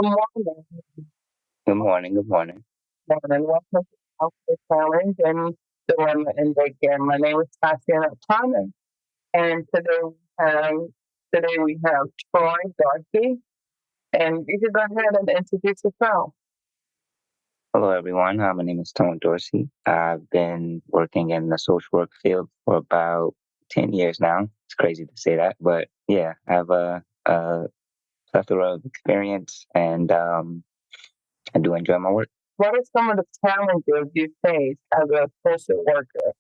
Good morning. Good morning. Good morning. Morning. Welcome to the Challenge and the Women in Daycare. My name is Tashieanna O'Connor, and today we have Tone Dorsey, and you can go ahead and introduce yourself. Hello, everyone. My name is Tone Dorsey. I've been working in the social work field for about 10 years now. It's crazy to say that, but yeah, I have a plethora of experience and I do enjoy my work. What are some of the challenges you face as a social worker,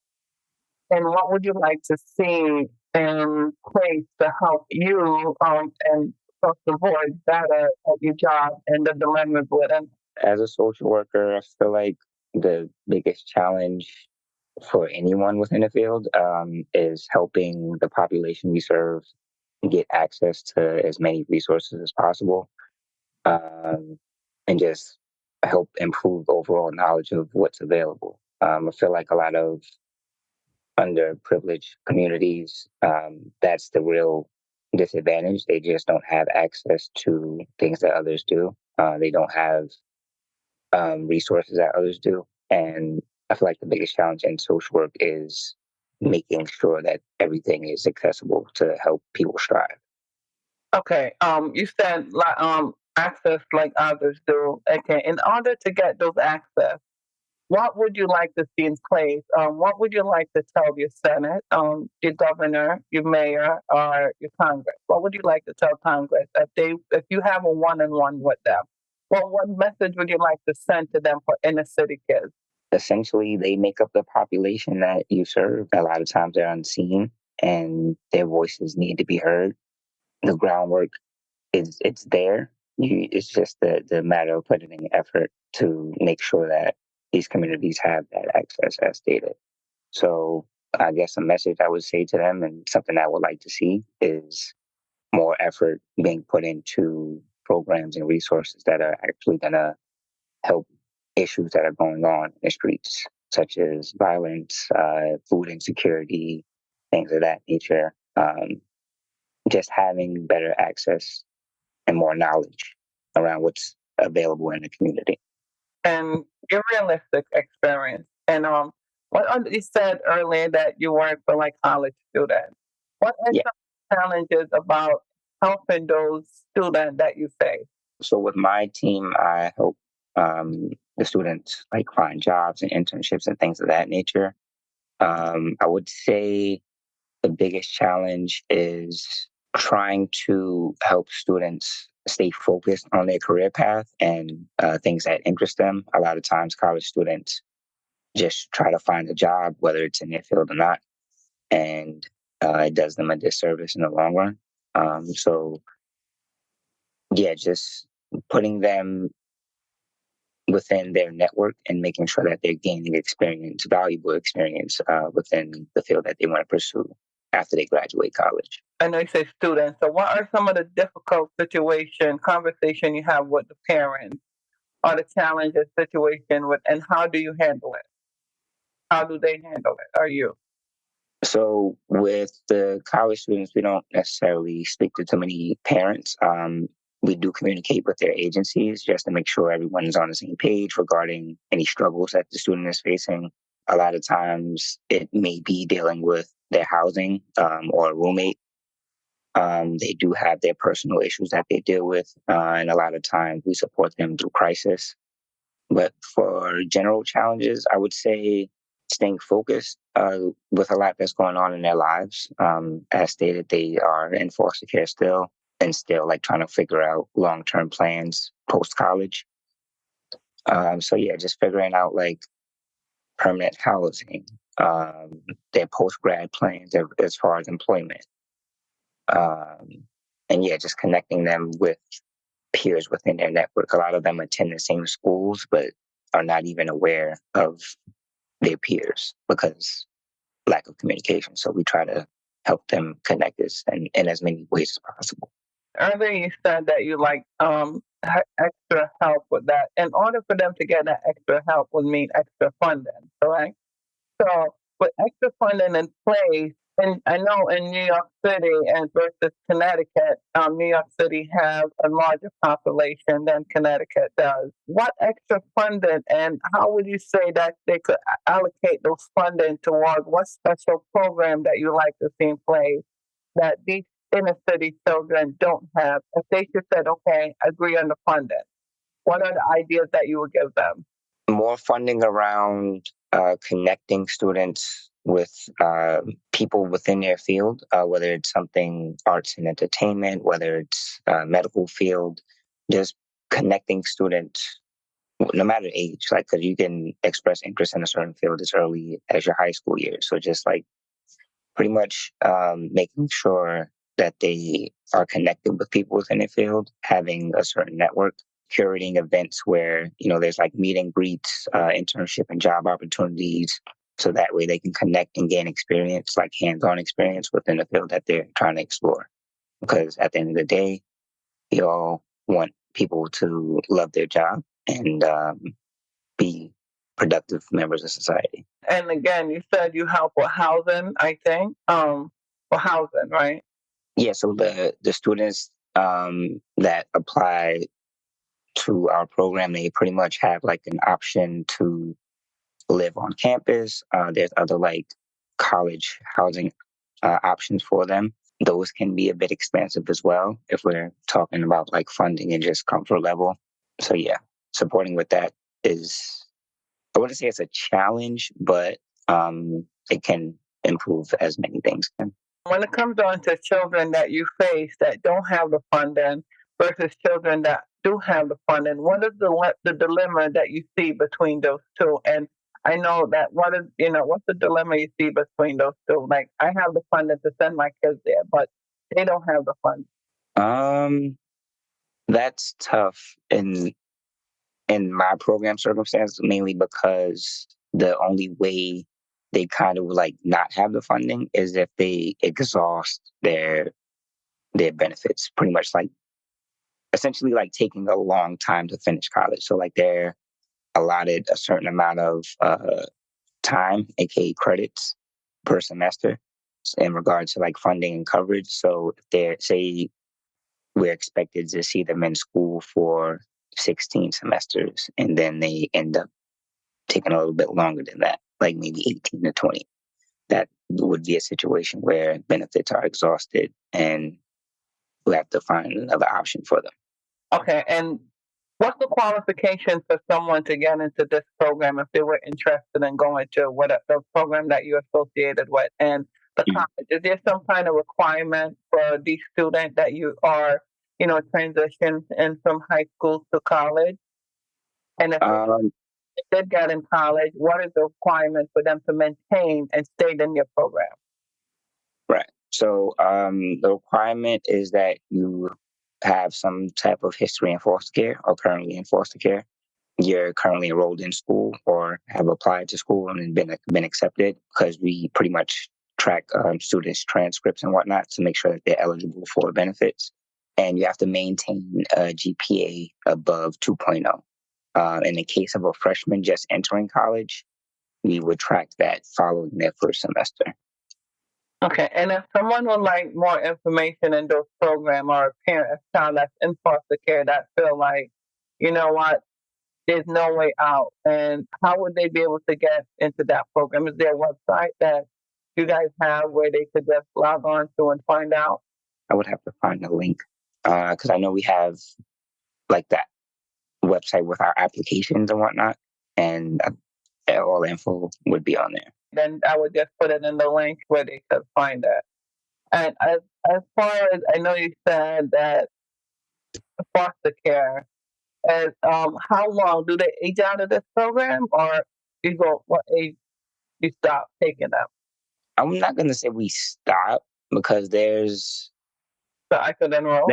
and what would you like to see in place to help you and across the board better at your job and the dilemmas with it? As a social worker, I feel like the biggest challenge for anyone within the field is helping the population we serve get access to as many resources as possible, um, and just help improve overall knowledge of what's available. I feel like a lot of underprivileged communities, that's the real disadvantage. They just don't have access to things that others do. They don't have resources that others do. And I feel like the biggest challenge in social work is making sure that everything is accessible to help people strive. Okay. You said like access like others do. Okay. In order to get those access, what would you like to see in place? What would you like to tell your Senate, your governor, your mayor, or your Congress? What would you like to tell Congress if you have a one-on-one with them? Well, what message would you like to send to them for inner city kids? Essentially, they make up the population that you serve. A lot of times they're unseen and their voices need to be heard. The groundwork is it's there. It's just the matter of putting in effort to make sure that these communities have that access as stated. So I guess a message I would say to them and something I would like to see is more effort being put into programs and resources that are actually going to help issues that are going on in the streets, such as violence, food insecurity, things of that nature. Just having better access and more knowledge around what's available in the community. And your realistic experience. And you said earlier that you work for like college students. What are Yeah. some challenges about helping those students that you face? So with my team, I help the students like find jobs and internships and things of that nature. I would say the biggest challenge is trying to help students stay focused on their career path and things that interest them. A lot of times, college students just try to find a job, whether it's in their field or not, and it does them a disservice in the long run. So, yeah, just putting them within their network and making sure that they're gaining experience, valuable experience within the field that they want to pursue after they graduate college. I know you say students. So what are some of the difficult conversation you have with the parents or the challenges situation with, and how do you handle it? How do they handle it? Are you? So with the college students, we don't necessarily speak to too many parents. We do communicate with their agencies just to make sure everyone is on the same page regarding any struggles that the student is facing. A lot of times it may be dealing with their housing or a roommate. They do have their personal issues that they deal with, and a lot of times we support them through crisis. But for general challenges, I would say staying focused with a lot that's going on in their lives. As stated, they are in foster care still and still like trying to figure out long-term plans post college. So yeah, just figuring out like permanent housing, um, their post grad plans as far as employment, um, and yeah, just connecting them with peers within their network. A lot of them attend the same schools, but are not even aware of their peers because lack of communication. So we try to help them connect this in as many ways as possible. Earlier you said that you like extra help with that. In order for them to get that extra help would mean extra funding, correct? So with extra funding in place, And I know in New York City and versus Connecticut, New York City has a larger population than Connecticut does. What extra funding and how would you say that they could allocate those funding toward what special program that you like to see in place that these inner city children don't have? If they just said, okay, agree on the funding, what are the ideas that you would give them? More funding around connecting students with people within their field, whether it's something arts and entertainment, whether it's medical field, just connecting students no matter age, like because you can express interest in a certain field as early as your high school years. So just like pretty much making sure that they are connected with people within their field, having a certain network, curating events where there's like meet and greets, internship and job opportunities, so that way they can connect and gain experience, like hands-on experience within the field that they're trying to explore. Because at the end of the day, we all want people to love their job and be productive members of society. And again, you said you help with housing, I think, for housing, right? Yeah, so the students that apply to our program, they pretty much have like an option to live on campus. There's other like college housing options for them. Those can be a bit expensive as well if we're talking about like funding and just comfort level. So yeah, supporting with that is, I wouldn't say it's a challenge, but it can improve as many things can. When it comes on to children that you face that don't have the funding versus children that do have the funding, what is the dilemma that you see between those two? And I know that what's the dilemma you see between those two? Like I have the funding to send my kids there, but they don't have the funding. Um, that's tough in my program circumstance, mainly because the only way they kind of like not have the funding is if they exhaust their benefits, pretty much like essentially like taking a long time to finish college. So like they're allotted a certain amount of time, aka credits per semester in regards to like funding and coverage. So if they're say we're expected to see them in school for 16 semesters and then they end up taking a little bit longer than that, like maybe 18 to 20. That would be a situation where benefits are exhausted and we have to find another option for them. Okay, and what's the qualification for someone to get into this program if they were interested in going to the program that you're associated with and the Mm. college? Is there some kind of requirement for the student that you are, transition in from high school to college? And if Um, they did get in college, what is the requirement for them to maintain and stay in your program? right. So the requirement is that you have some type of history in foster care or currently in foster care. You're currently enrolled in school or have applied to school and been accepted, because we pretty much track students' transcripts and whatnot to make sure that they're eligible for benefits. And you have to maintain a GPA above 2.0. In the case of a freshman just entering college, we would track that following their first semester. Okay, and if someone would like more information in those programs or a parent, a child that's in foster care that feel like, you know what, there's no way out. And how would they be able to get into that program? Is there a website that you guys have where they could just log on to and find out? I would have to find a link because I know we have like that website with our applications and whatnot, and all info would be on there. Then I would just put it in the link where they could find it. And as far as I know, you said that foster care is how long do they age out of this program, or you go what age you stop taking them? I'm not gonna say we stop because there's So I could the enroll.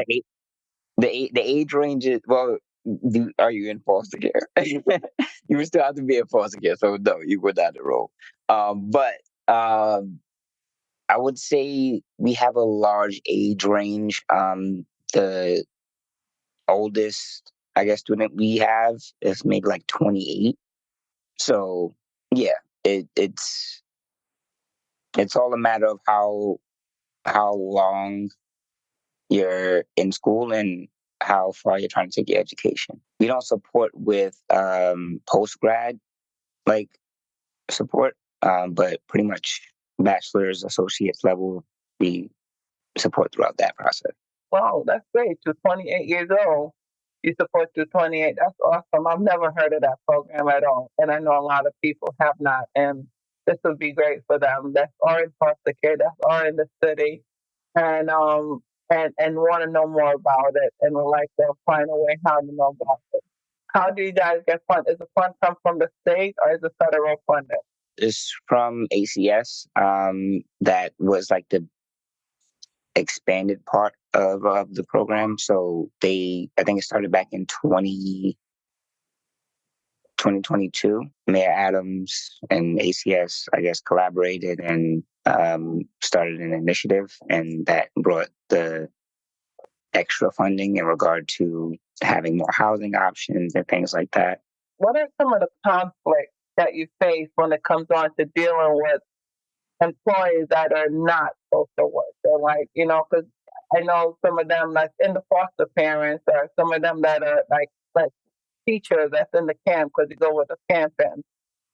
the age range is, well. Are you in foster care? You would still have to be in foster care, so no, you would not enroll. But I would say we have a large age range. The oldest, I guess, student we have is maybe like 28. So yeah, it's It's all a matter of how long you're in school and how far you're trying to take your education. We don't support with post grad like support, but pretty much bachelor's, associate's level, we support throughout that process. Wow, that's great. To 28 years old, you support to 28. That's awesome. I've never heard of that program at all. And I know a lot of people have not. And this would be great for them. That's are in foster care, that's are in the city, and want to know more about it and would like to find a way how to know about it. How do you guys get fund? Is the fund come from the state or is it federal funded? It's from ACS. That was like the expanded part of the program. So I think it started back in 2022. Mayor Adams and ACS, I guess, collaborated and started an initiative, and that brought the extra funding in regard to having more housing options and things like that. What are some of the conflicts that you face when it comes on to dealing with employees that are not social work? They're like, because I know some of them, like in the foster parents, or some of them that are like teachers that's in the camp because you go with a camping.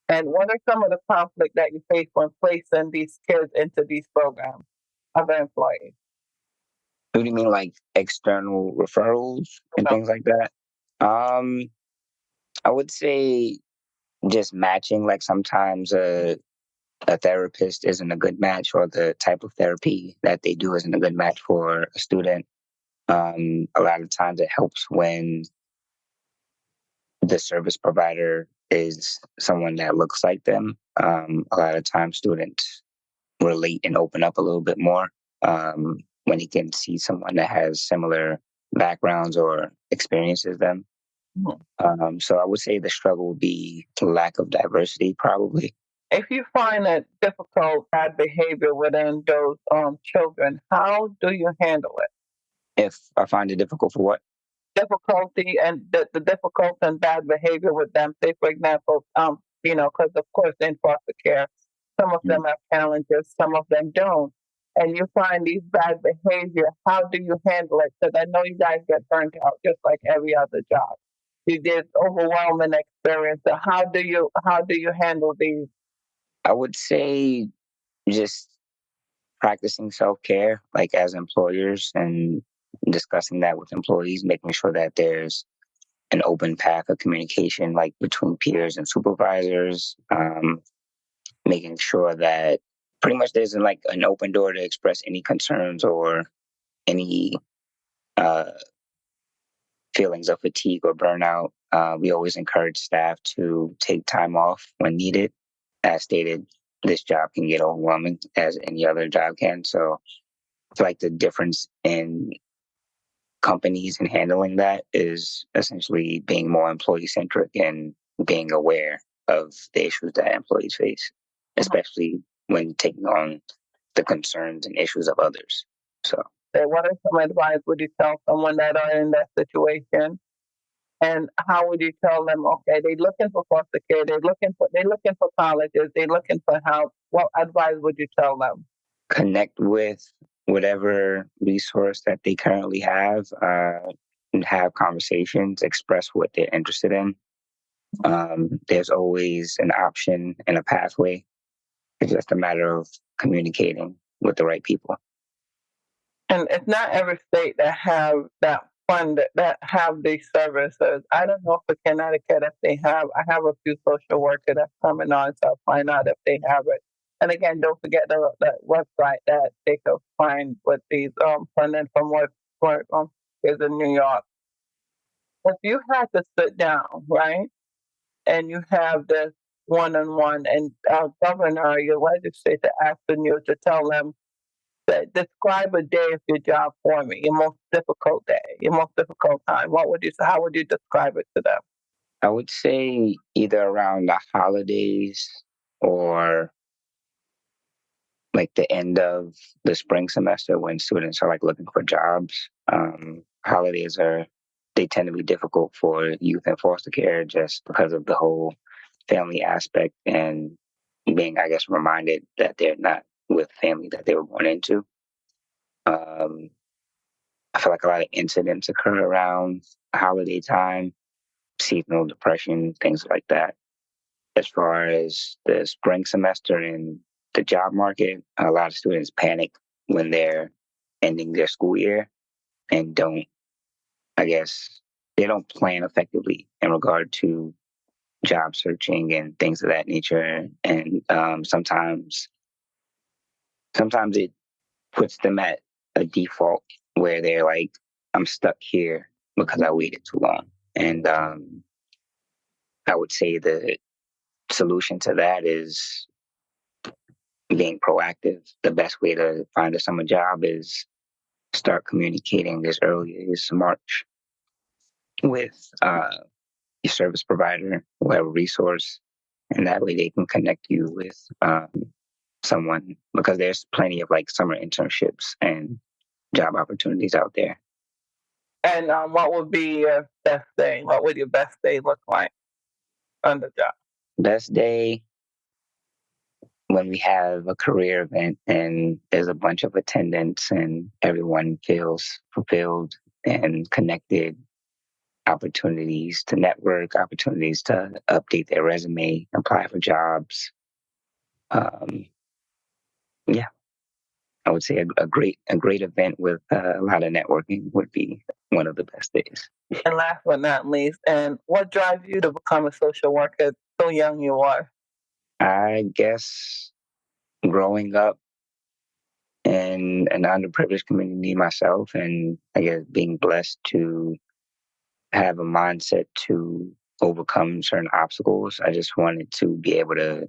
And what are some of the conflict that you face when placing these kids into these programs, other employees? What do you mean, like external referrals and things like that? Um, I would say just matching. Like sometimes a therapist isn't a good match, or the type of therapy that they do isn't a good match for a student. A lot of times it helps when the service provider is someone that looks like them. A lot of times students relate and open up a little bit more when he can see someone that has similar backgrounds or experiences them. So I would say the struggle would be the lack of diversity, probably. If you find it difficult bad behavior within those children, how do you handle it? If I find it difficult for what? Difficulty and the difficult and bad behavior with them. Say, for example, because of course in foster care, some of them Mm. have challenges, some of them don't. And you find these bad behavior, how do you handle it? Because I know you guys get burnt out just like every other job. You get overwhelming experience. So how do you handle these? I would say just practicing self care, like as employers, and discussing that with employees, making sure that there's an open path of communication, like between peers and supervisors, making sure that pretty much there's like an open door to express any concerns or any uh, feelings of fatigue or burnout. We always encourage staff to take time off when needed. As stated, this job can get overwhelming as any other job can. So I feel like the difference in companies in handling that is essentially being more employee centric and being aware of the issues that employees face, especially when taking on the concerns and issues of others. So Say, what are some advice would you tell someone that are in that situation? And how would you tell them, okay, they're looking for foster care, they're looking for colleges, they're looking for help. What advice would you tell them? connect with whatever resource that they currently have, and have conversations, express what they're interested in. There's always an option and a pathway. It's just a matter of communicating with the right people. And it's not every state that have that fund that have these services. I don't know for Connecticut if they have. I have a few social workers that's coming on, so I'll find out if they have it. And again, don't forget the website that they can find with these funding from what is in New York. If you had to sit down, right, and you have this one-on-one, and our governor, your legislator asking you to tell them that describe a day of your job for me, your most difficult day, your most difficult time. What would you say? How would you describe it to them? I would say either around the holidays or like the end of the spring semester when students are like looking for jobs. Holidays they tend to be difficult for youth in foster care just because of the whole family aspect and being, I guess, reminded that they're not with family that they were born into. Um, I feel like a lot of incidents occur around holiday time, seasonal depression, things like that. As far as the spring semester and the job market, a lot of students panic when they're ending their school year and don't, I guess, they don't plan effectively in regard to job searching and things of that nature. And sometimes it puts them at a default where they're like, I'm stuck here because I waited too long. And I would say the solution to that is being proactive. The best way to find a summer job is start communicating as early as March with your service provider, whoever resource, and that way they can connect you with someone because there's plenty of like summer internships and job opportunities out there. And what would be your best day? What would your best day look like on the job? Best day when we have a career event and there's a bunch of attendance and everyone feels fulfilled and connected, opportunities to network, opportunities to update their resume, apply for jobs. Um, yeah, I would say a great event with a lot of networking would be one of the best days. And last but not least, and what drives you to become a social worker so young you are? I guess growing up in an underprivileged community myself, and I guess being blessed to have a mindset to overcome certain obstacles, I just wanted to be able to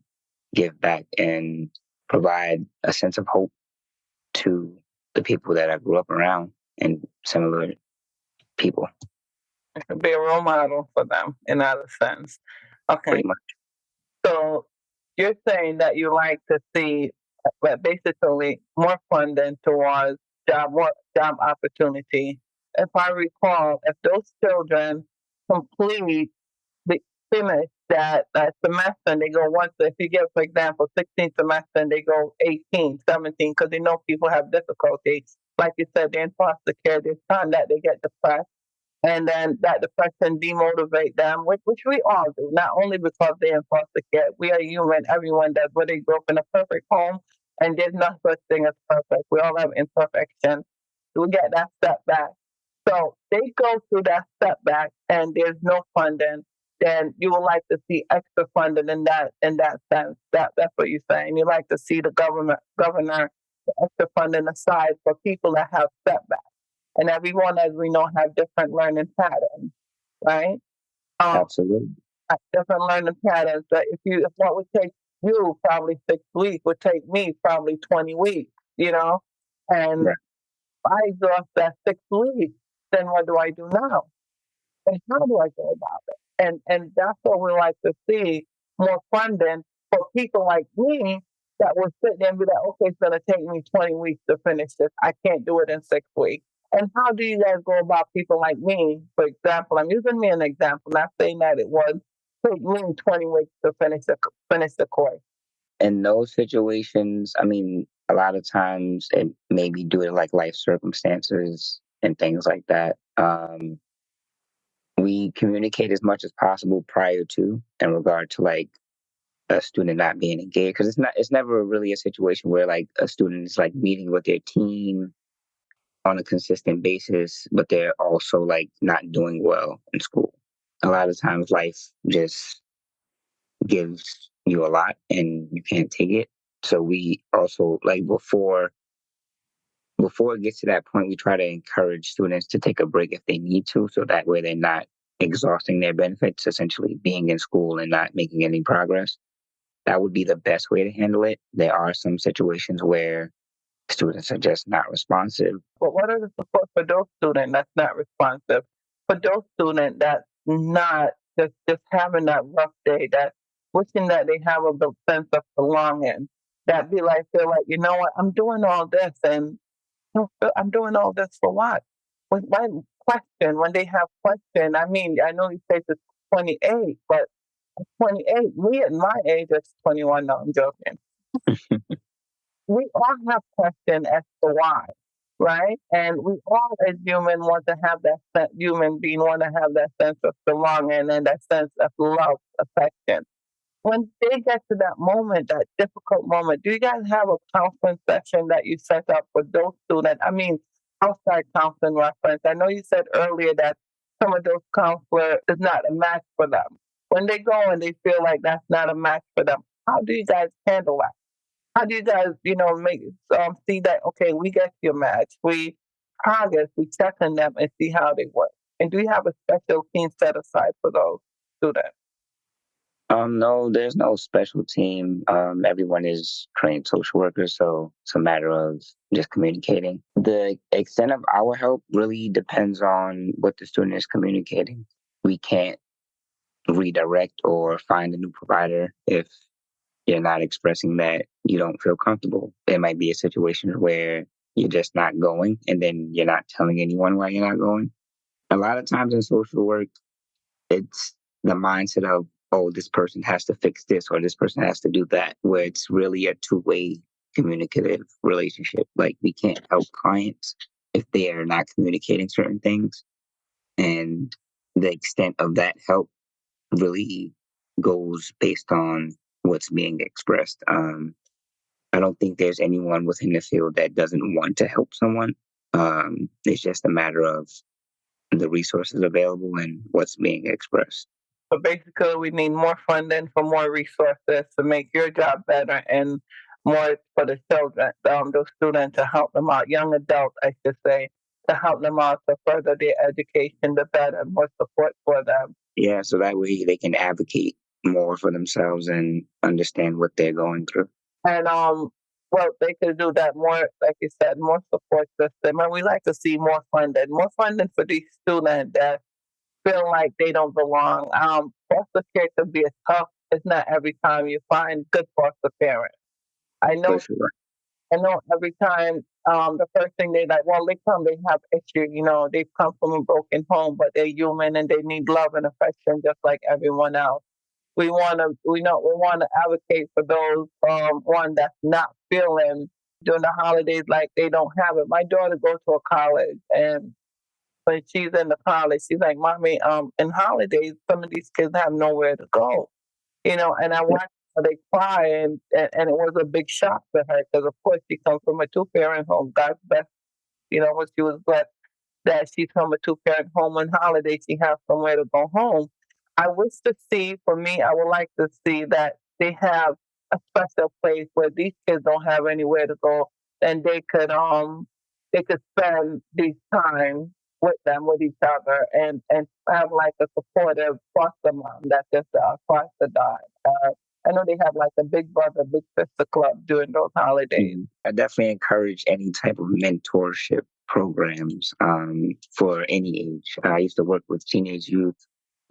give back and provide a sense of hope to the people that I grew up around and similar people, Be a role model for them in that sense. Okay, pretty much. so you're saying that you like to see basically more funding towards more job opportunity. If I recall, if those children complete the finish that semester and they go once, if you get, for example, 16 semester and they go 18, 17, because they know people have difficulty. Like you said, they're in foster care, there's time that they get depressed and then that depression demotivate them, which we all do, not only because they're in foster care. We are human. Everyone does. Whether they grew up in a perfect home, and there's no such thing as perfect. We all have imperfection. We get that setback. So they go through that setback, and there's no funding. Then you would like to see extra funding in that sense. That's what you're saying. You like to see the governor the extra funding aside for people that have setbacks. And everyone, as we know, have different learning patterns, right? Um, Absolutely. different learning patterns. But if what would take you probably 6 weeks would take me probably 20 weeks, and Right. if I exhaust that 6 weeks, then what do I do now? And how do I go about it? And that's what we like to see more funding for people like me that will sit there and be like, okay, it's gonna take me 20 weeks to finish this. I can't do it in 6 weeks. And how do you guys go about people like me? For example, I'm using me an example, not saying that it would take me 20 weeks to finish the course. In those situations, I mean, a lot of times it may be due to like life circumstances and things like that. We communicate as much as possible prior to in regard to like a student not being engaged because it's never really a situation where like a student is like meeting with their team on a consistent basis, but they're also like not doing well in school. A lot of times life just gives you a lot and you can't take it. So we also like before it gets to that point, we try to encourage students to take a break if they need to, so that way they're not exhausting their benefits, essentially being in school and not making any progress. That would be the best way to handle it. There are some situations where students are just not responsive. But what are the support for those students that's not responsive? For those students that's not just having that rough day, that wishing that they have a sense of belonging, that be like feel like, you know what, I'm doing all this and I'm doing all this for what? Why question when they have question? I mean, I know you say it's 28, but 28, me at my age is 21. No, I'm joking. we all have questions as to why, right? And we all, as human, want to have human being want to have that sense of belonging and that sense of love, affection. When they get to that moment, that difficult moment, do you guys have a counseling session that you set up for those students? I mean, outside counseling reference. I know you said earlier that some of those counselors is not a match for them. When they go and they feel like that's not a match for them, how do you guys handle that? How do you guys, make see that okay, we get your match, we progress, we check on them and see how they work. And do you have a special team set aside for those students? No, there's no special team. Everyone is trained social workers, so it's a matter of just communicating. The extent of our help really depends on what the student is communicating. We can't redirect or find a new provider if you're not expressing that you don't feel comfortable. It might be a situation where you're just not going and then you're not telling anyone why you're not going. A lot of times in social work, it's the mindset of, oh, this person has to fix this or this person has to do that, where it's really a two-way communicative relationship. Like we can't help clients if they are not communicating certain things. And the extent of that help really goes based on what's being expressed. I don't think there's anyone within the field that doesn't want to help someone. It's just a matter of the resources available and what's being expressed. So basically, we need more funding for more resources to make your job better and more for the children, those students to help them out, young adults, I should say, to help them out to further their education, the better, more support for them. Yeah, so that way they can advocate more for themselves and understand what they're going through. And well, they could do that more, like you said, more support system. And we like to see more funding for these students that feel like they don't belong. Foster care can be a tough. It's not every time you find good foster parents. I For know. sure. I know every time the first thing they like, well, they come, they have issues. They've come from a broken home, but they're human and they need love and affection just like everyone else. We want to advocate for those one that's not feeling during the holidays like they don't have it. My daughter goes to a college, and when she's in the college, she's like, "Mommy, in holidays, some of these kids have nowhere to go." And I Yeah. watched her, they cry, and it was a big shock for her because, of course, she comes from a two-parent home. God bless, when she was blessed that she's from a two-parent home on holiday, she has somewhere to go home. I wish to see, for me, I would like to see that they have a special place where these kids don't have anywhere to go, and they could spend these time with them, with each other, and have like a supportive foster mom that just foster died. I know they have like a big brother, big sister club during those holidays. I definitely encourage any type of mentorship programs for any age. I used to work with teenage youth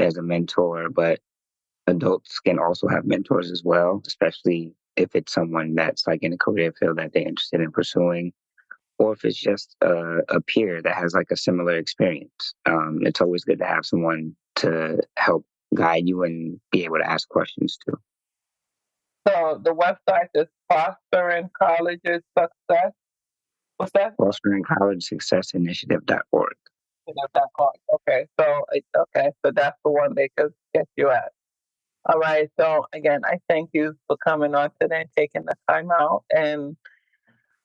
as a mentor, but adults can also have mentors as well, especially if it's someone that's like in a career field that they're interested in pursuing, or if it's just a peer that has like a similar experience. It's always good to have someone to help guide you and be able to ask questions to. So the website is Fostering Colleges Success. What's that? Fostering College Success Initiative.org. That part. Okay, so that's the one they could get you at. All right. So again, I thank you for coming on today and taking the time out. And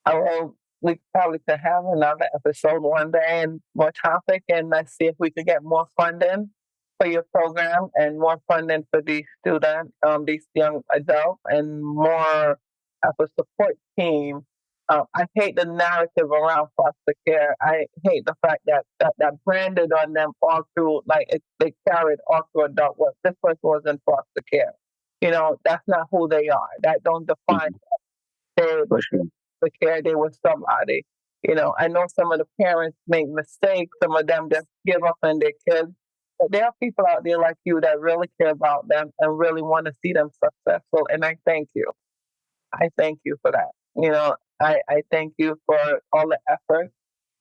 I will. We probably could have another episode one day and more topic, and let's see if we could get more funding for your program and more funding for these students, these young adults, and more of a support team. I hate the narrative around foster care. I hate the fact that branded on them all through, like they carried all through adult work. This person was in foster care. That's not who they are. That don't define Mhm. their For sure. care they were somebody. I know some of the parents make mistakes, some of them just give up on their kids. But there are people out there like you that really care about them and really want to see them successful. And I thank you. I thank you for that. I thank you for all the effort.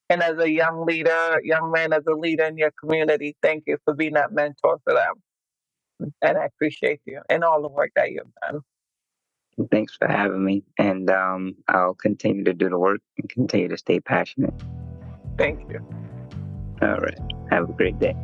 And as a young leader, young man, as a leader in your community, thank you for being that mentor for them. And I appreciate you and all the work that you've done. Thanks for having me, and I'll continue to do the work and continue to stay passionate. Thank you. All right. Have a great day.